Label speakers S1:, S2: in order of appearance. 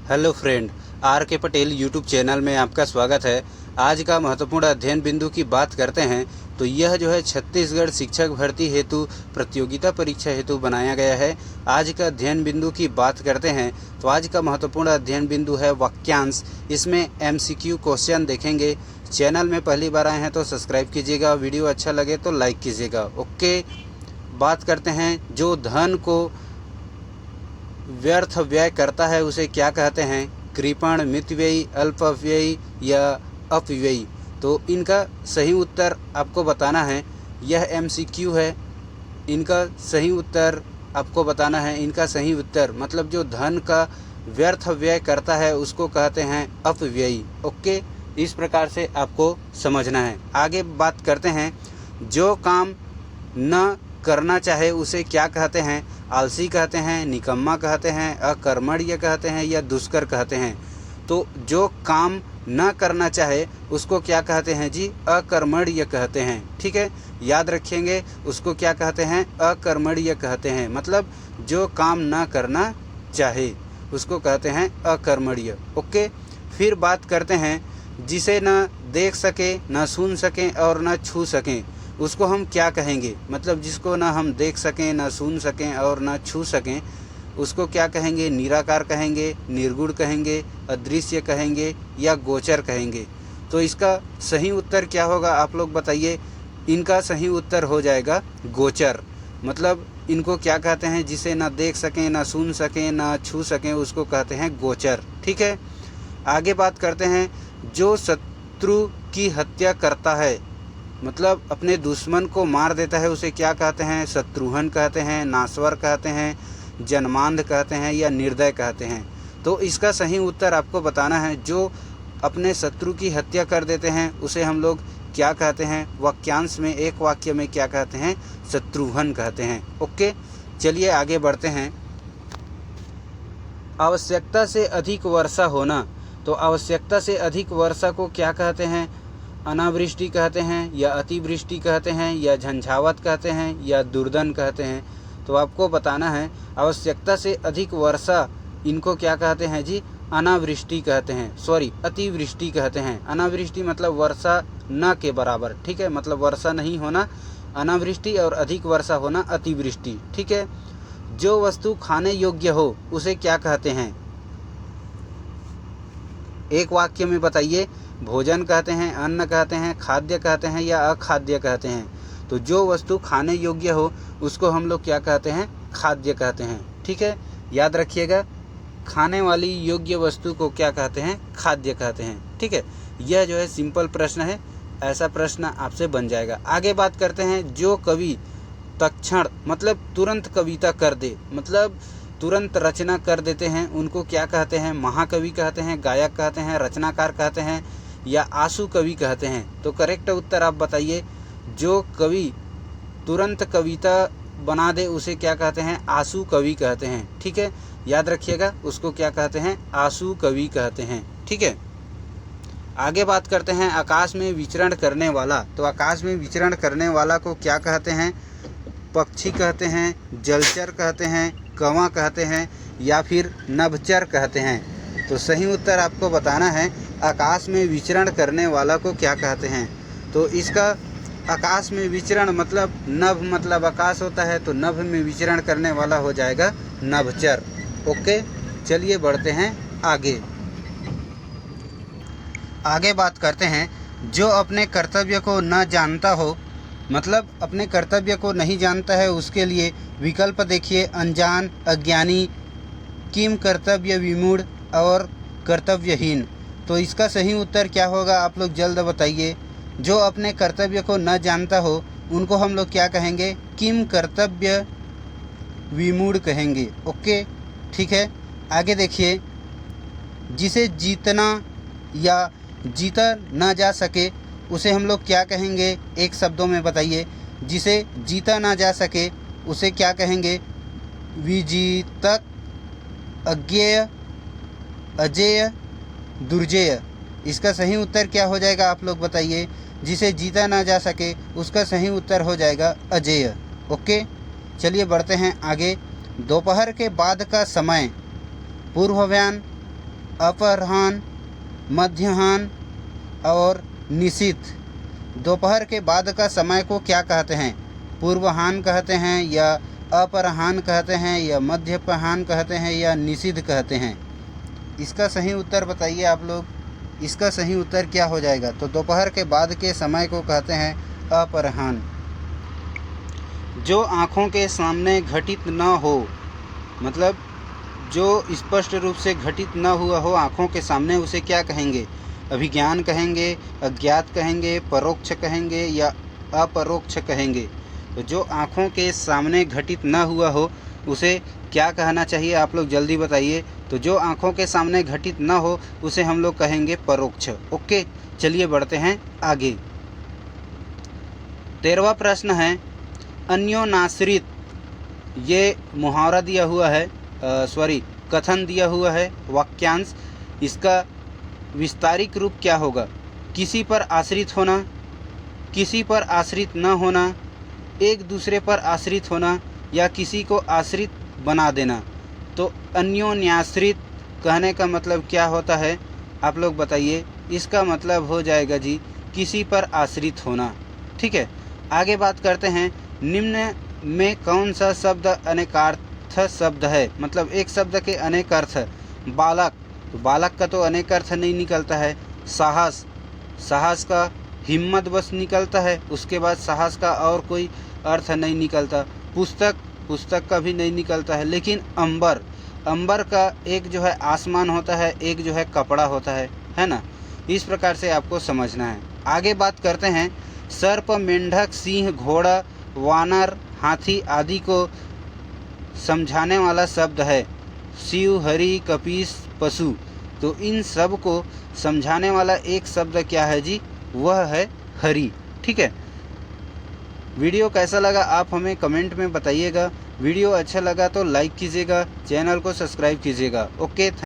S1: Hello friend, are के Patel YouTube channel में आपका स्वागत है। आज का महत्वपूर्ण अध्ययन बिंदु की बात करते हैं तो यह जो है छत्तीसगढ़ शिक्षक भर्ती हेतु प्रतियोगिता परीक्षा हेतु बनाया गया है। आज का अध्ययन बिंदु की बात करते हैं तो आज का महत्वपूर्ण अध्ययन बिंदु है वाक्यांश। इसमें MCQ क्वेश्चन देखेंगे। चैनल में पहली बार आए हैं तो सब्सक्राइब कीजिएगा, वीडियो अच्छा लगे तो लाइक कीजिएगा। ओके, बात करते हैं जो धन को व्यर्थ व्यय करता है उसे क्या कहते हैं? कृपण, मितव्ययी, अल्पव्ययी या अपव्ययी। तो इनका सही उत्तर आपको बताना है। यह MCQ है, इनका सही उत्तर आपको बताना है। इनका सही उत्तर मतलब जो धन का व्यर्थ व्यय करता है उसको कहते हैं अपव्ययी। ओके, इस प्रकार से आपको समझना है। आगे बात करते हैं जो काम न करना चाहे उसे क्या कहते हैं? आलसी कहते हैं, निकम्मा कहते हैं, अकर्मण्य कहते हैं या दुष्कर कहते हैं। तो जो काम न करना चाहे उसको क्या कहते हैं जी? अकर्मण्य कहते हैं। ठीक है, याद रखेंगे उसको क्या कहते हैं? अकर्मण्य कहते हैं। मतलब जो काम न करना चाहे उसको कहते हैं अकर्मण्य। ओके, फिर बात करते हैं जिसे न देख सके, न सुन सकें और न छू सकें उसको हम क्या कहेंगे? मतलब जिसको ना हम देख सकें, ना सुन सकें और ना छू सकें उसको क्या कहेंगे? निराकार कहेंगे, निर्गुण कहेंगे, अदृश्य कहेंगे या गोचर कहेंगे। तो इसका सही उत्तर क्या होगा आप लोग बताइए? इनका सही उत्तर हो जाएगा गोचर। मतलब इनको क्या कहते हैं? जिसे ना देख सकें, ना सुन सकें, ना छू सकें उसको कहते हैं गोचर। ठीक है, आगे बात करते हैं जो शत्रु की हत्या करता है मतलब अपने दुश्मन को मार देता है उसे क्या कहते हैं? शत्रुघ्न कहते हैं, नासवर कहते हैं, जन्मांध कहते हैं या निर्दय कहते हैं। तो इसका सही उत्तर आपको बताना है। जो अपने शत्रु की हत्या कर देते हैं उसे हम लोग क्या कहते हैं? वाक्यांश में एक वाक्य में क्या कहते हैं? शत्रुघ्न कहते हैं। ओके, चलिए आगे बढ़ते हैं। आवश्यकता से अधिक वर्षा होना। तो आवश्यकता से अधिक वर्षा को क्या कहते हैं? अनावृष्टि कहते हैं या अतिवृष्टि कहते हैं या झंझावत कहते हैं या दुर्दन कहते हैं। तो आपको बताना है आवश्यकता से अधिक वर्षा इनको क्या कहते हैं जी? अनावृष्टि कहते हैं, सॉरी अतिवृष्टि कहते हैं। अनावृष्टि मतलब वर्षा न के बराबर। ठीक है, मतलब वर्षा नहीं होना अनावृष्टि और अधिक वर्षा होना अतिवृष्टि। ठीक है, जो वस्तु खाने योग्य हो उसे क्या कहते हैं? एक वाक्य में बताइए। भोजन कहते हैं, अन्न कहते हैं, खाद्य कहते हैं या अखाद्य कहते हैं। तो जो वस्तु खाने योग्य हो उसको हम लोग क्या कहते हैं? खाद्य कहते हैं। ठीक है, याद रखिएगा खाने वाली योग्य वस्तु को क्या कहते हैं? खाद्य कहते हैं। ठीक है, यह जो है सिंपल प्रश्न है, ऐसा प्रश्न आपसे बन जाएगा। आगे बात करते हैं जो कवि तत्क्षण मतलब तुरंत कविता कर दे, मतलब तुरंत रचना कर देते हैं उनको क्या कहते हैं? महाकवि कहते हैं, गायक कहते हैं, रचनाकार कहते हैं या आशु कवि कहते हैं। तो करेक्ट उत्तर आप बताइए। जो कवि तुरंत कविता बना दे उसे क्या कहते हैं? आशु कवि कहते हैं। ठीक है, याद रखिएगा उसको क्या कहते हैं? आशु कवि कहते हैं। ठीक है, आगे बात करते हैं आकाश में विचरण करने वाला। तो आकाश में विचरण करने वाला को क्या कहते हैं? पक्षी कहते हैं, जलचर कहते हैं, कौवा कहते हैं या फिर नभचर कहते हैं। तो सही उत्तर आपको बताना है आकाश में विचरण करने वाला को क्या कहते हैं। तो इसका आकाश में विचरण मतलब नभ मतलब आकाश होता है, तो नभ में विचरण करने वाला हो जाएगा नभचर। ओके, चलिए बढ़ते हैं आगे। आगे बात करते हैं जो अपने कर्तव्य को न जानता हो मतलब अपने कर्तव्य को नहीं जानता है उसके लिए विकल्प देखिए। अनजान, अज्ञानी, किम कर्तव्य विमूढ़ और कर्तव्यहीन। तो इसका सही उत्तर क्या होगा आप लोग जल्द बताइए। जो अपने कर्तव्य को न जानता हो उनको हम लोग क्या कहेंगे? किम कर्तव्य विमूढ़ कहेंगे। ओके, ठीक है, आगे देखिए। जिसे जीतना या जीता न जा सके उसे हम लोग क्या कहेंगे? एक शब्दों में बताइए। जिसे जीता ना जा सके उसे क्या कहेंगे? विजीतक, अज्ञेय, अजेय, दुर्जेय। इसका सही उत्तर क्या हो जाएगा आप लोग बताइए। जिसे जीता ना जा सके उसका सही उत्तर हो जाएगा अजेय। ओके, चलिए बढ़ते हैं आगे। दोपहर के बाद का समय पूर्वाह्न, अपराह्न, मध्याह्न और निशीथ। दोपहर के बाद का समय को क्या कहते हैं? पूर्वाह्न कहते हैं या अपराह्न कहते हैं या मध्याह्न कहते हैं या निशीथ कहते हैं? इसका सही उत्तर बताइए आप लोग। इसका सही उत्तर क्या हो जाएगा? तो दोपहर के बाद के समय को कहते हैं अपराह्न। जो आँखों के सामने घटित न हो, मतलब जो स्पष्ट रूप से घटित न हुआ हो आँखों के सामने, उसे क्या कहेंगे? अभिज्ञान कहेंगे, अज्ञात कहेंगे, परोक्ष कहेंगे या अपरोक्ष कहेंगे? तो जो आँखों के सामने घटित न हुआ हो उसे क्या कहना चाहिए? आप लोग जल्दी बताइए। तो जो आँखों के सामने घटित न हो उसे हम लोग कहेंगे परोक्ष। ओके, चलिए बढ़ते हैं आगे। 13वां प्रश्न है, अन्योनाश्रित। ये मुहावरा दिया हुआ है, कथन दिया हुआ है, वाक्यांश। इसका विस्तारित रूप क्या होगा? किसी पर आश्रित होना, किसी पर आश्रित न होना, एक दूसरे पर आश्रित होना या किसी को आश्रित बना देना। तो अन्योन्याश्रित कहने का मतलब क्या होता है? आप लोग बताइए। इसका मतलब हो जाएगा जी किसी पर आश्रित होना। ठीक है, आगे बात करते हैं। निम्न में कौन सा शब्द अनेकार्थ शब्द है? मतलब एक शब्द के अनेक अर्थ। बालक, तो बालक का तो अनेक अर्थ नहीं निकलता है। साहस, साहस का हिम्मत बस निकलता है, उसके बाद साहस का और कोई अर्थ नहीं निकलता। पुस्तक, पुस्तक का भी नहीं निकलता है। लेकिन अंबर, अंबर का एक जो है आसमान होता है, एक जो है कपड़ा होता है ना? इस प्रकार से आपको समझना है। आगे बात करते हैं। सर्प, मेंढक, सिंह, घोड़ा, वानर, हाथी आदि को समझाने वाला शब्द है शिव, हरि, कपीस, पशु। तो इन सब को समझाने वाला एक शब्द क्या है जी? वह है हरि। ठीक है, वीडियो कैसा लगा आप हमें कमेंट में बताइएगा। वीडियो अच्छा लगा तो लाइक कीजिएगा, चैनल को सब्सक्राइब कीजिएगा। ओके।